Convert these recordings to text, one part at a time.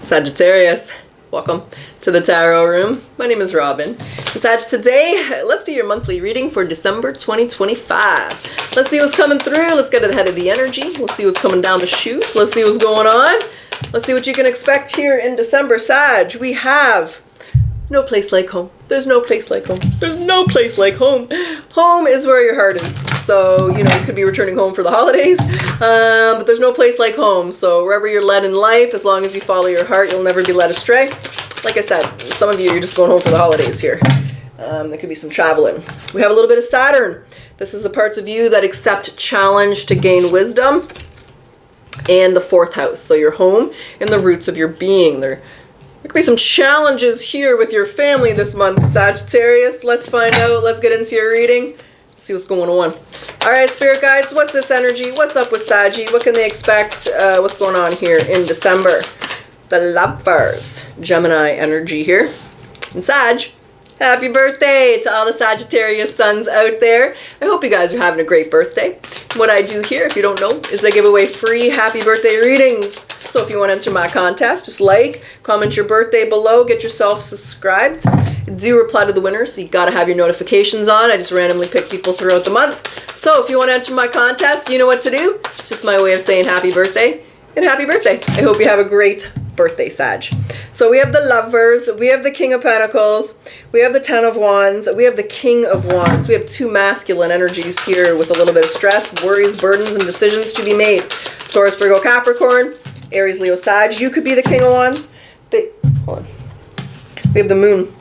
Sagittarius, welcome to the Tarot Room. My name is Robyn. Sag, today, let's do your monthly reading for December 2025. Let's see what's coming through. Let's get ahead of the energy. Let's see what's coming down the chute. Let's see what's going on. Let's see what you can expect here in December, Sag. We have no place like home. There's no place like home. There's no place like home. Home is where your heart is. So, you know, you could be returning home for the holidays, but there's no place like home. So wherever you're led in life, as long as you follow your heart, you'll never be led astray. Like I said, some of you, you're just going home for the holidays here. There could be some traveling. We have a little bit of Saturn. This is the parts of you that accept challenge to gain wisdom. And the fourth house. So your home and the roots of your being. There could be some challenges here with your family this month, Sagittarius. Let's find out. Let's get into your reading. See what's going on. All right, spirit guides, what's this energy? What's up with Saggy? What can they expect? What's going on here in December? The Lovers, Gemini energy here. And Sag, happy birthday to all the Sagittarius Suns out there. I hope you guys are having a great birthday. What I do here, if you don't know, is I give away free happy birthday readings. So if you want to enter my contest, just like, comment your birthday below, get yourself subscribed. Do reply to the winner, so you got to have your notifications on. I just randomly pick people throughout the month. So if you want to enter my contest, you know what to do. It's just my way of saying happy birthday and happy birthday. I hope you have a great birthday, Sag. So we have the Lovers, we have the King of Pentacles, we have the Ten of Wands, we have the King of Wands. We have two masculine energies here with a little bit of stress, worries, burdens, and decisions to be made. Taurus, Virgo, Capricorn, Aries, Leo, Sag. You could be the King of Wands. Hold on. We have the Moon.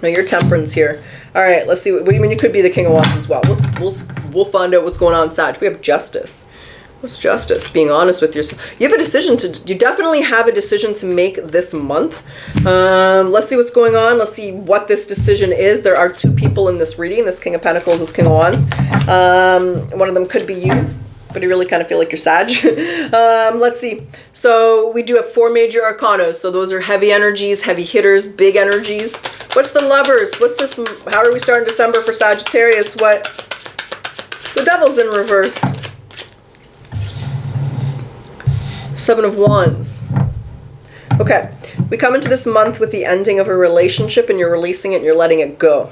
No, you're Temperance here. All right, let's see. You could be the King of Wands as well. We'll find out what's going on, Sag. We have Justice. What's Justice? Being honest with yourself. You have a decision you definitely have a decision to make this month. Let's see what's going on. Let's see what this decision is. There are two people in this reading. This King of Pentacles, this King of Wands. One of them could be you, but I really kind of feel like you're Sag. Let's see. So we do have four major arcanas. So those are heavy energies, heavy hitters, big energies. What's the Lovers? What's this? How are we starting December for Sagittarius? What? The Devil's in reverse. Seven of Wands. Okay, we come into this month with the ending of a relationship and you're releasing it and you're letting it go.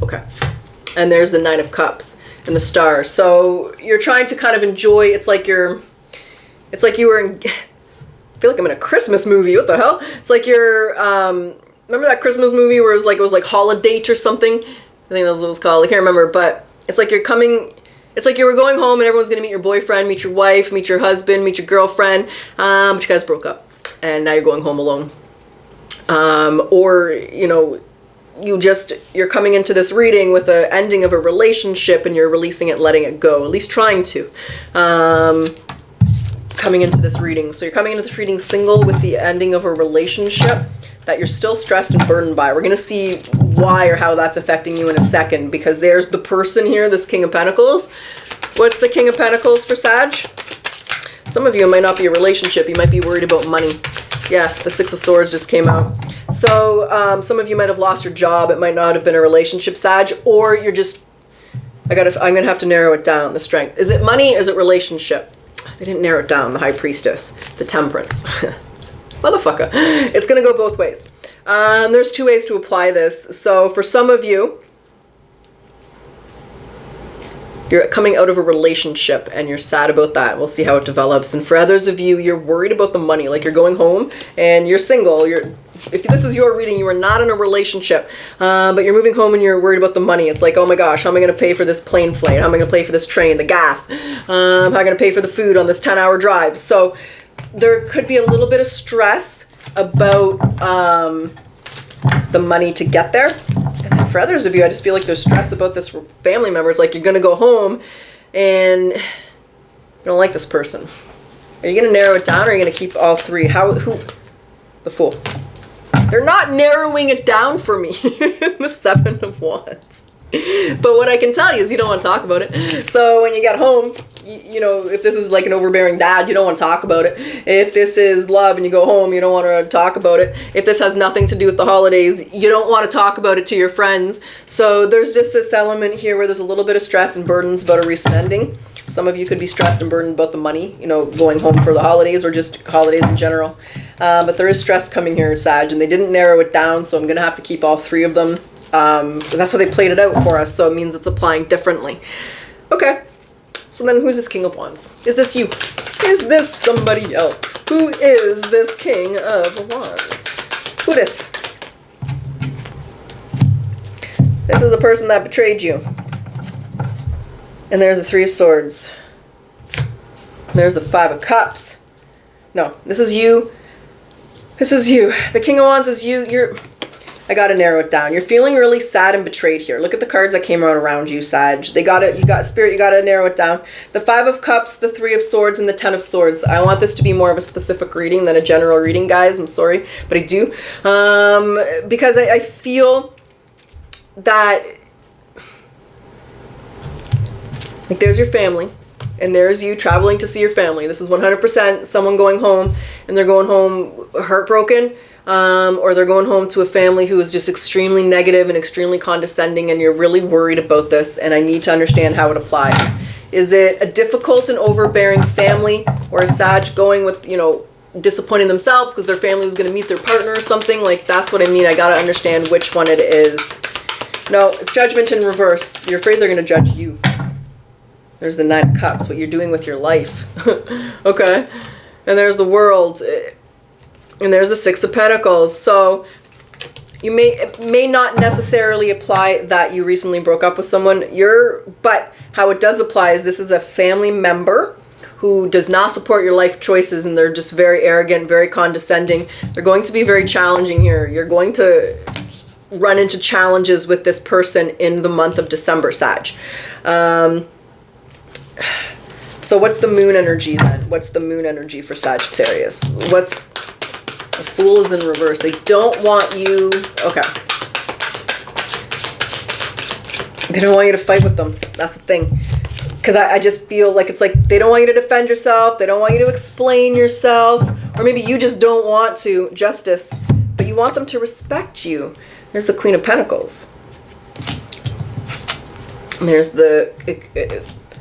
Okay, and there's the Nine of Cups and the Star. So you're trying to kind of enjoy, it's like you were in, I feel like I'm in a Christmas movie, what the hell? It's like you're, remember that Christmas movie where it was like Holiday or something? I think that's what it was called, I can't remember, but it's like you're coming, it's like you were going home and everyone's going to meet your boyfriend, meet your wife, meet your husband, meet your girlfriend, but you guys broke up and now you're going home alone. Or, you know, you're coming into this reading with the ending of a relationship and you're releasing it, letting it go, at least trying to, coming into this reading. So you're coming into this reading single with the ending of a relationship that you're still stressed and burdened by. We're going to see why or how that's affecting you in a second, because there's the person here, this King of Pentacles. What's the King of Pentacles for Sag? Some of you, it might not be a relationship. You might be worried about money. Yeah, the Six of Swords just came out. So some of you might have lost your job. It might not have been a relationship, Sag, or you're just, I'm going to have to narrow it down, the strength. Is it money? Is it relationship? They didn't narrow it down, the High Priestess, the Temperance. Motherfucker. It's going to go both ways. There's two ways to apply this. So for some of you, you're coming out of a relationship and you're sad about that. We'll see how it develops. And for others of you, you're worried about the money. Like you're going home and you're single. If this is your reading, you are not in a relationship, but you're moving home and you're worried about the money. It's like, oh my gosh, how am I going to pay for this plane flight? How am I going to pay for this train, the gas? How am I going to pay for the food on this 10-hour drive? So there could be a little bit of stress about the money to get there. And then for others of you, I just feel like there's stress about this family member. It's like you're going to go home and you don't like this person. Are you going to narrow it down or are you going to keep all three? Who? The Fool. They're not narrowing it down for me. The Seven of Wands. But what I can tell you is you don't want to talk about it. So when you get home, you know, if this is like an overbearing dad, you don't want to talk about it. If this is love and you go home, you don't want to talk about it. If this has nothing to do with the holidays, you don't want to talk about it to your friends. So there's just this element here where there's a little bit of stress and burdens about a recent ending. Some of you could be stressed and burdened about the money, you know, going home for the holidays or just holidays in general. But there is stress coming here, Sag, and they didn't narrow it down, so I'm going to have to keep all 3 of them. That's how they played it out for us, so it means it's applying differently. Okay, so then who's this King of Wands? Is this you? Is this somebody else? Who is this King of Wands? Who this? This is a person that betrayed you. And there's the 3 of Swords. There's the 5 of Cups. No, this is you. This is you. The King of Wands is you. I gotta narrow it down. You're feeling really sad and betrayed here. Look at the cards that came out around you, Sag. You got Spirit, you gotta narrow it down. The 5 of Cups, the 3 of Swords, and the 10 of Swords. I want this to be more of a specific reading than a general reading, guys. I'm sorry, but I do. Because I feel that, like, there's your family. And there's you traveling to see your family. This is 100% someone going home, and they're going home heartbroken, or they're going home to a family who is just extremely negative and extremely condescending, and you're really worried about this, and I need to understand how it applies. Is it a difficult and overbearing family, or is Sag going with, you know, disappointing themselves because their family was going to meet their partner or something? Like, that's what I mean. I got to understand which one it is. No, it's judgment in reverse. You're afraid they're going to judge you. There's the 9 of Cups, what you're doing with your life. Okay. And there's the World. And there's the 6 of Pentacles. So it may not necessarily apply that you recently broke up with someone. But how it does apply is this is a family member who does not support your life choices, and they're just very arrogant, very condescending. They're going to be very challenging here. You're going to run into challenges with this person in the month of December, Sag. So what's the moon energy then? What's the moon energy for Sagittarius? The Fool is in reverse. They don't want you. Okay. They don't want you to fight with them. That's the thing. Because I just feel like it's like they don't want you to defend yourself. They don't want you to explain yourself. Or maybe you just don't want to. Justice. But you want them to respect you. There's the Queen of Pentacles. And there's the...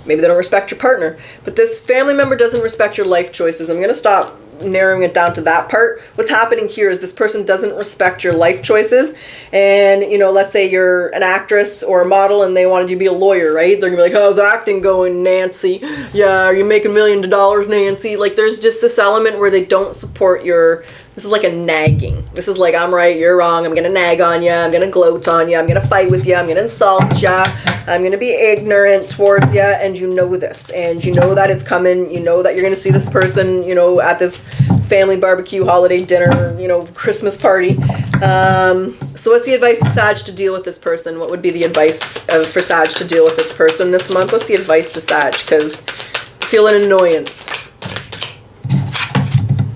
Maybe they don't respect your partner. But this family member doesn't respect your life choices. I'm going to stop narrowing it down to that part. What's happening here is this person doesn't respect your life choices. And, you know, let's say you're an actress or a model and they wanted you to be a lawyer, right? They're going to be like, how's acting going, Nancy? Yeah, are you making $1 million, Nancy? Like, there's just this element where they don't support your... This is like a nagging. This is like, I'm right, you're wrong. I'm going to nag on you. I'm going to gloat on you. I'm going to fight with you. I'm going to insult you. I'm going to be ignorant towards you. And you know this. And you know that it's coming. You know that you're going to see this person, you know, at this family barbecue, holiday dinner, you know, Christmas party. So what's the advice to Sag to deal with this person? What would be the advice for Sag to deal with this person this month? What's the advice to Sag? Because I feel an annoyance.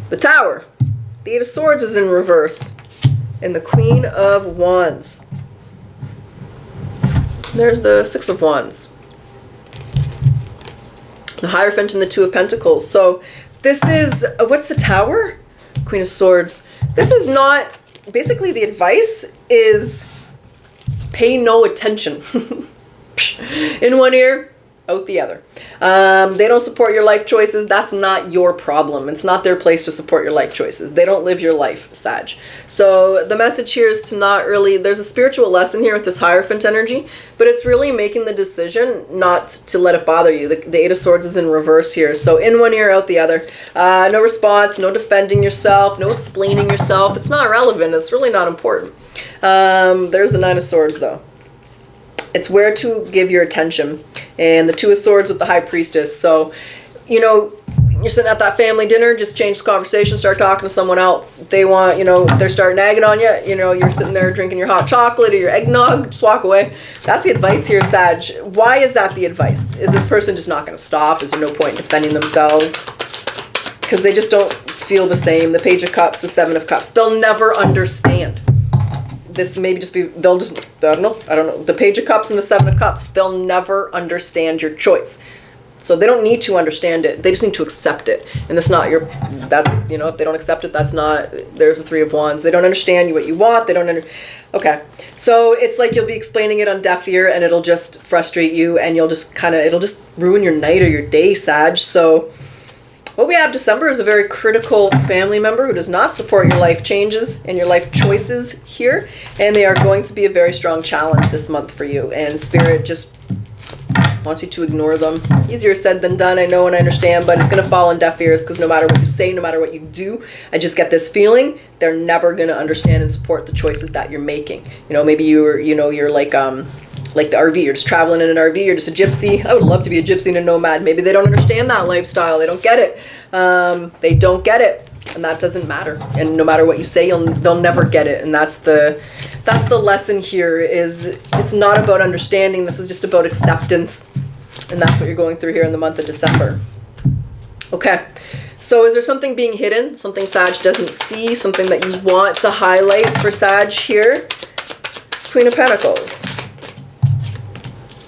The Tower. The 8 of Swords is in reverse. And the Queen of Wands. There's the 6 of Wands. The Hierophant and the 2 of Pentacles. So this is, what's the Tower? Queen of Swords. This is not, basically the advice is pay no attention. In one ear, out the other. They don't support your life choices. That's not your problem. It's not their place to support your life choices. They don't live your life, Sag. So the message here is to not really, there's a spiritual lesson here with this Hierophant energy, but it's really making the decision not to let it bother you. The 8 of Swords is in reverse here. So in one ear, out the other. No response, no defending yourself, no explaining yourself. It's not relevant. It's really not important. There's the 9 of Swords though. It's where to give your attention. And the 2 of Swords with the High Priestess. So, you know, you're sitting at that family dinner, just change the conversation, start talking to someone else. If they want, you know, they're starting nagging on you, you know, you're sitting there drinking your hot chocolate or your eggnog, just walk away. That's the advice here, Sag. Why is that the advice? Is this person just not going to stop? Is there no point in defending themselves? Because they just don't feel the same. The Page of Cups, the 7 of Cups. They'll never understand. This maybe just be, they'll just, I don't know. The Page of Cups and the 7 of Cups, they'll never understand your choice. So they don't need to understand it. They just need to accept it. And that's not your, that's, you know, if they don't accept it, that's not, there's the 3 of Wands. They don't understand what you want. They don't okay. So it's like you'll be explaining it on deaf ear and it'll just frustrate you and you'll just kind of, it'll just ruin your night or your day, Sag. So What we have December is a very critical family member who does not support your life changes and your life choices here. And they are going to be a very strong challenge this month for you. And Spirit just wants you to ignore them. Easier said than done, I know and I understand, but it's going to fall on deaf ears because no matter what you say, no matter what you do, I just get this feeling they're never going to understand and support the choices that you're making. You know, maybe you're like the RV, you're just traveling in an RV, you're just a gypsy. I would love to be a gypsy and a nomad. Maybe they don't understand that lifestyle. They don't get it. They don't get it. And that doesn't matter. And no matter what you say, they'll never get it. And that's the lesson here, is it's not about understanding. This is just about acceptance. And that's what you're going through here in the month of December. Okay. So is there something being hidden? Something Sag doesn't see? Something that you want to highlight for Sag here? It's Queen of Pentacles,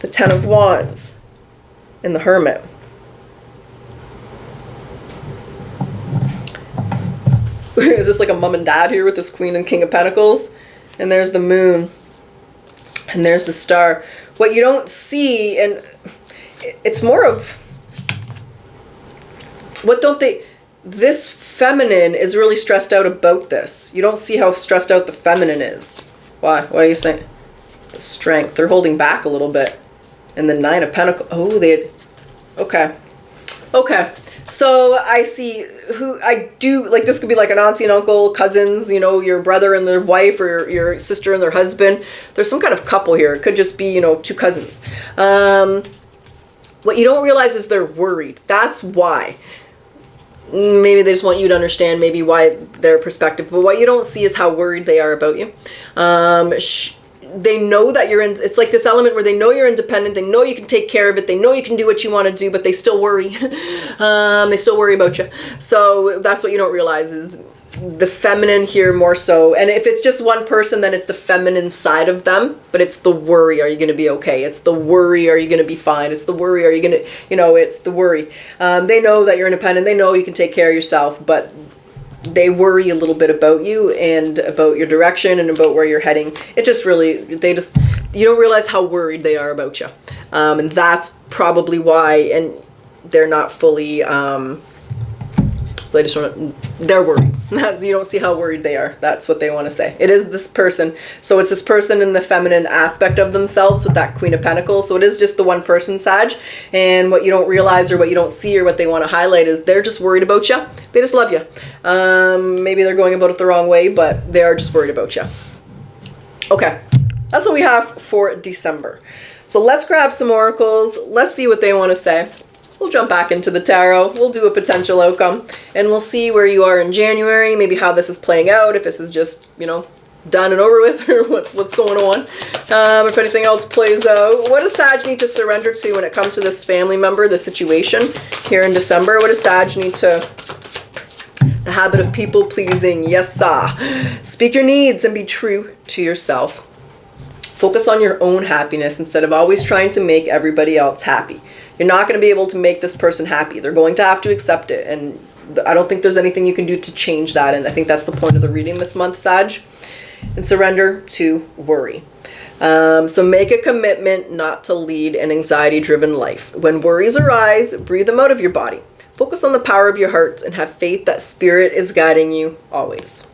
the Ten of Wands, and the Hermit. Is this like a mom and dad here with this Queen and King of Pentacles? And there's the Moon. And there's the Star. What you don't see, and it's more of, what don't they, this feminine is really stressed out about this. You don't see how stressed out the feminine is. Why? Why are you saying? The Strength. They're holding back a little bit. And the Nine of Pentacles. Oh, they, okay. Okay. So I see who I do, like this could be like an auntie and uncle, cousins, you know, your brother and their wife, or your sister and their husband. There's some kind of couple here. It could just be, you know, two cousins. What you don't realize is they're worried. That's why. Maybe they just want you to understand maybe why their perspective. But what you don't see is how worried they are about you. They know that you're in, it's like this element where they know you're independent, they know you can take care of it, they know you can do what you want to do, but they still worry. They still worry about you. So that's what you don't realize, is the feminine here more so. And if it's just one person, then it's the feminine side of them, but it's the worry, are you going to be okay? It's the worry, are you going to be fine? It's the worry, are you going to, you know, it's the worry. They know that you're independent, they know you can take care of yourself, but they worry a little bit about you and about your direction and about where you're heading. It just really, you don't realize how worried they are about you. And that's probably why, and they're not fully, they're worried. You don't see how worried they are. That's what they want to say. It is this person. So it's this person in the feminine aspect of themselves with that Queen of Pentacles. So it is just the one person, Sag. And what you don't realize, or what you don't see, or what they want to highlight, is they're just worried about you. They just love you. Maybe they're going about it the wrong way, but they are just worried about you. Okay. That's what we have for December. So let's grab some oracles. Let's see what they want to say. We'll jump back into the tarot. We'll do a potential outcome, and we'll see where you are in January, maybe how this is playing out, if this is just, you know, done and over with, or what's going on. If anything else plays out. What does Sag need to surrender to when it comes to this family member, the situation here in December? What does Sag need to... The habit of people pleasing. Yes, sir. Speak your needs and be true to yourself. Focus on your own happiness instead of always trying to make everybody else happy. You're not going to be able to make this person happy. They're going to have to accept it. And I don't think there's anything you can do to change that. And I think that's the point of the reading this month, Sag. And surrender to worry. So make a commitment not to lead an anxiety-driven life. When worries arise, breathe them out of your body. Focus on the power of your heart and have faith that Spirit is guiding you always.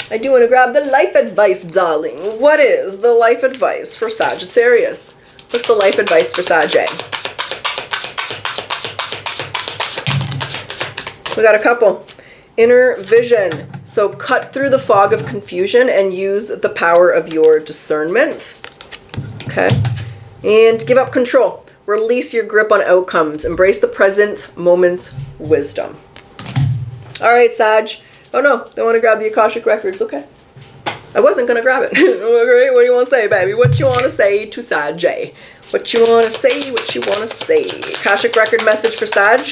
I do want to grab the life advice, darling. What is the life advice for Sagittarius? What's the life advice for Sag? We got a couple. Inner vision. So cut through the fog of confusion and use the power of your discernment. Okay. And give up control. Release your grip on outcomes. Embrace the present moment's wisdom. All right, Sag. Oh no, don't want to grab the Akashic Records. Okay. I wasn't going to grab it. Okay, what do you want to say, baby? What you want to say to Sag? What you want to say? What you want to say? Akashic Record message for Sag.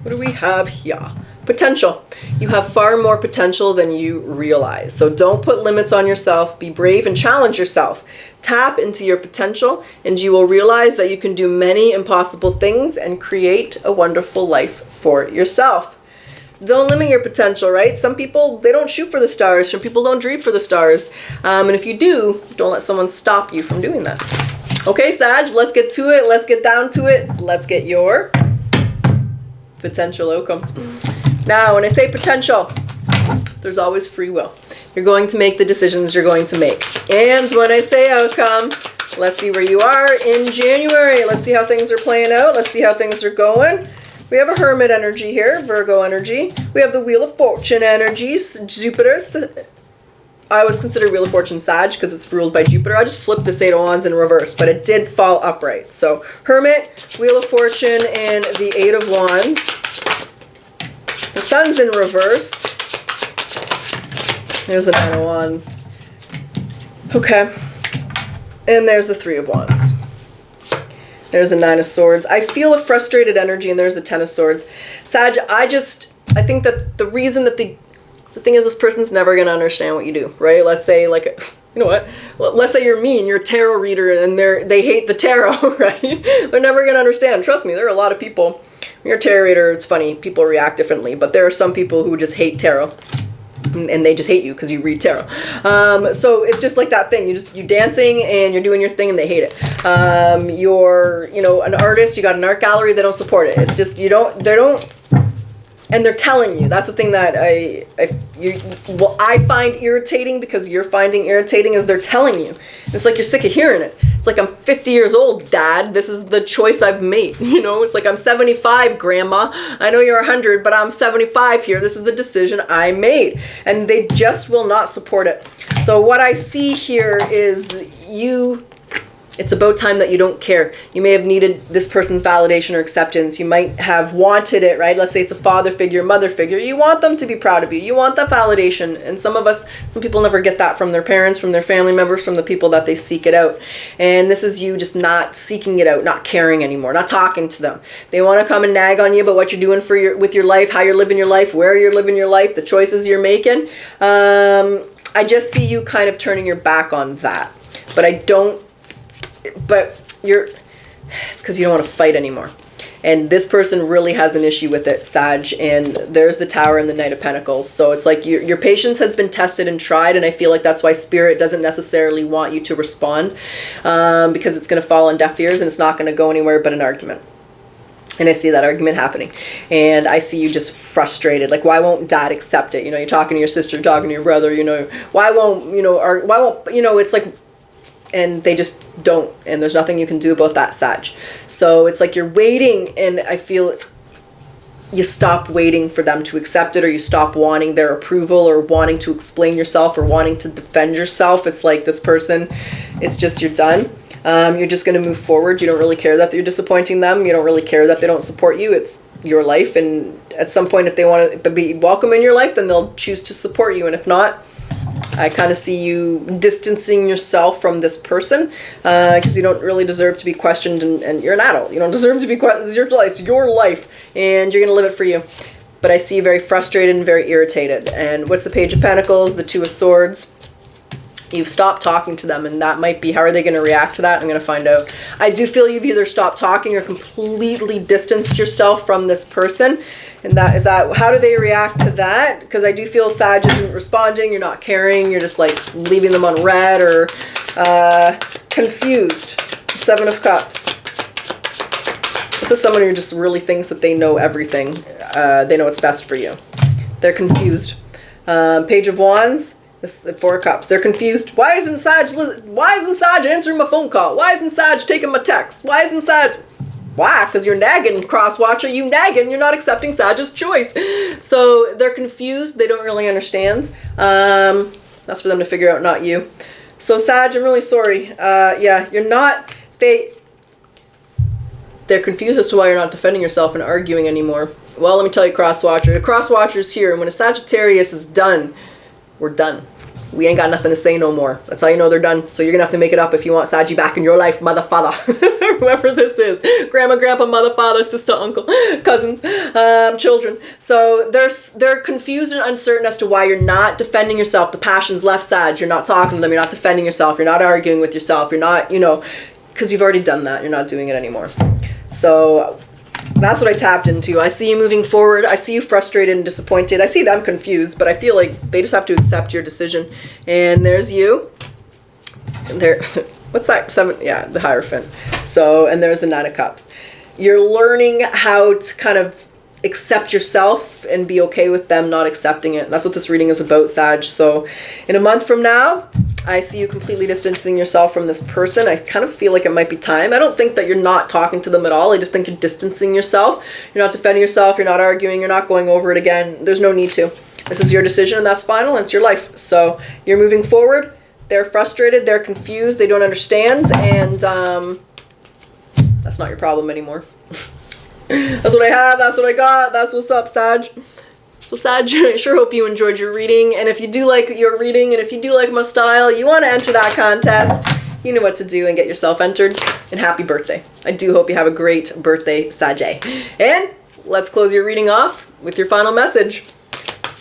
What do we have here? Potential. You have far more potential than you realize. So don't put limits on yourself. Be brave and challenge yourself. Tap into your potential and you will realize that you can do many impossible things and create a wonderful life for yourself. Don't limit your potential, right? Some people, they don't shoot for the stars. Some people don't dream for the stars. And if you do, don't let someone stop you from doing that. Okay, Sag, let's get to it. Let's get down to it. Let's get your potential outcome. Now, when I say potential, there's always free will. You're going to make the decisions you're going to make. And when I say outcome, let's see where you are in January. Let's see how things are playing out. Let's see how things are going. We have a Hermit energy here, Virgo energy. We have the Wheel of Fortune energies, Jupiter. I always consider Wheel of Fortune Sag because it's ruled by Jupiter. I just flipped this Eight of Wands in reverse, but it did fall upright. So Hermit, Wheel of Fortune, and the Eight of Wands. The Sun's in reverse. There's the Nine of Wands. Okay. And there's the Three of Wands. There's the Nine of Swords. I feel a frustrated energy, and there's the Ten of Swords. Sag, I think that the reason that the thing is, this person's never going to understand what you do, right? Let's say, like, you know what? Let's say you're me and you're a tarot reader and they hate the tarot, right? They're never going to understand. Trust me, there are a lot of people. When you're a tarot reader, it's funny. People react differently. But there are some people who just hate tarot. And they just hate you because you read tarot. So it's just like that thing. You're dancing and you're doing your thing and they hate it. You're, an artist. You got an art gallery. They don't support it. It's just, they don't. And they're telling you. That's the thing that I find irritating, because you're finding irritating, is they're telling you. It's like you're sick of hearing it. It's like, I'm 50 years old, Dad. This is the choice I've made. It's like, I'm 75, Grandma. I know you're 100, but I'm 75 here. This is the decision I made. And they just will not support it. So what I see here is it's about time that you don't care. You may have needed this person's validation or acceptance. You might have wanted it, right? Let's say it's a father figure, mother figure. You want them to be proud of you. You want that validation. And some people never get that from their parents, from their family members, from the people that they seek it out. And this is you just not seeking it out, not caring anymore, not talking to them. They want to come and nag on you about what you're doing with your life, how you're living your life, where you're living your life, the choices you're making. I just see you kind of turning your back on that. But it's because you don't want to fight anymore. And this person really has an issue with it, Sag. And there's the Tower and the Knight of Pentacles. So it's like your patience has been tested and tried. And I feel like that's why Spirit doesn't necessarily want you to respond, because it's going to fall on deaf ears and it's not going to go anywhere but an argument. And I see that argument happening. And I see you just frustrated. Like, why won't Dad accept it? You're talking to your sister, you're talking to your brother, why won't, it's like, and they just don't, and there's nothing you can do about that, Sag. So it's like you're waiting, and I feel you stop waiting for them to accept it, or you stop wanting their approval, or wanting to explain yourself, or wanting to defend yourself. It's like this person, it's just, you're done. You're just going to move forward. You don't really care that you're disappointing them. You don't really care that they don't support you. It's your life, and at some point, if they want to be welcome in your life, then they'll choose to support you, and if not, I kind of see you distancing yourself from this person, because you don't really deserve to be questioned, and you're an adult. You don't deserve to be questioned. It's your life, and you're going to live it for you. But I see you very frustrated and very irritated. And what's the Page of Pentacles? The Two of Swords. You've stopped talking to them, and that might be, how are they going to react to that? I'm going to find out. I do feel you've either stopped talking or completely distanced yourself from this person. And how do they react to that? Because I do feel Sag isn't responding, you're not caring, you're just like leaving them on red, or confused. Seven of Cups. This is someone who just really thinks that they know everything. They know what's best for you. They're confused. Page of Wands. This is the Four of Cups. They're confused. Why isn't Sag answering my phone call? Why isn't Sag taking my text? Why isn't Sag... Why? Because you're nagging, cross-watcher. You nagging. You're not accepting Sag's choice. So they're confused. They don't really understand. That's for them to figure out, not you. So Sag, I'm really sorry. Yeah, you're not... They're confused as to why you're not defending yourself and arguing anymore. Well, let me tell you, cross-watcher. The cross-watcher's here. And when a Sagittarius is done, we're done. We ain't got nothing to say no more. That's how you know they're done. So you're going to have to make it up if you want Saggy back in your life, mother, father. Whoever this is. Grandma, grandpa, mother, father, sister, uncle, cousins, children. So they're confused and uncertain as to why you're not defending yourself. The passion's left, Sag. You're not talking to them. You're not defending yourself. You're not arguing with yourself. You're not, because you've already done that. You're not doing it anymore. So... that's what I tapped into. I see you moving forward. I see you frustrated and disappointed. I see them confused, but I feel like they just have to accept your decision. And there's you. And What's that? 7? Yeah, the Hierophant. So, and there's the 9 of Cups. You're learning how to kind of accept yourself and be okay with them not accepting it. That's what this reading is about, Sag. So in a month from now, I see you completely distancing yourself from this person. I kind of feel like it might be time. I don't think that you're not talking to them at all. I just think you're distancing yourself. You're not defending yourself. You're not arguing. You're not going over it again. There's no need to. This is your decision, and that's final, and it's your life. So you're moving forward. They're frustrated. They're confused. They don't understand, and that's not your problem anymore. That's what I have. That's what I got. That's what's up, Sag. So Sag, I sure hope you enjoyed your reading. And if you do like your reading, and if you do like my style, you want to enter that contest, you know what to do and get yourself entered. And happy birthday. I do hope you have a great birthday, Sag. And let's close your reading off with your final message.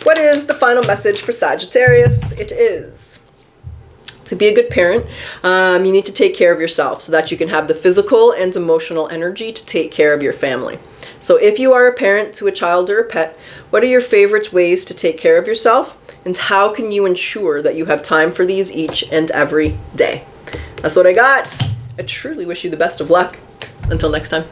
What is the final message for Sagittarius? It is: to be a good parent, you need to take care of yourself so that you can have the physical and emotional energy to take care of your family. So if you are a parent to a child or a pet, what are your favorite ways to take care of yourself? And how can you ensure that you have time for these each and every day? That's what I got. I truly wish you the best of luck. Until next time.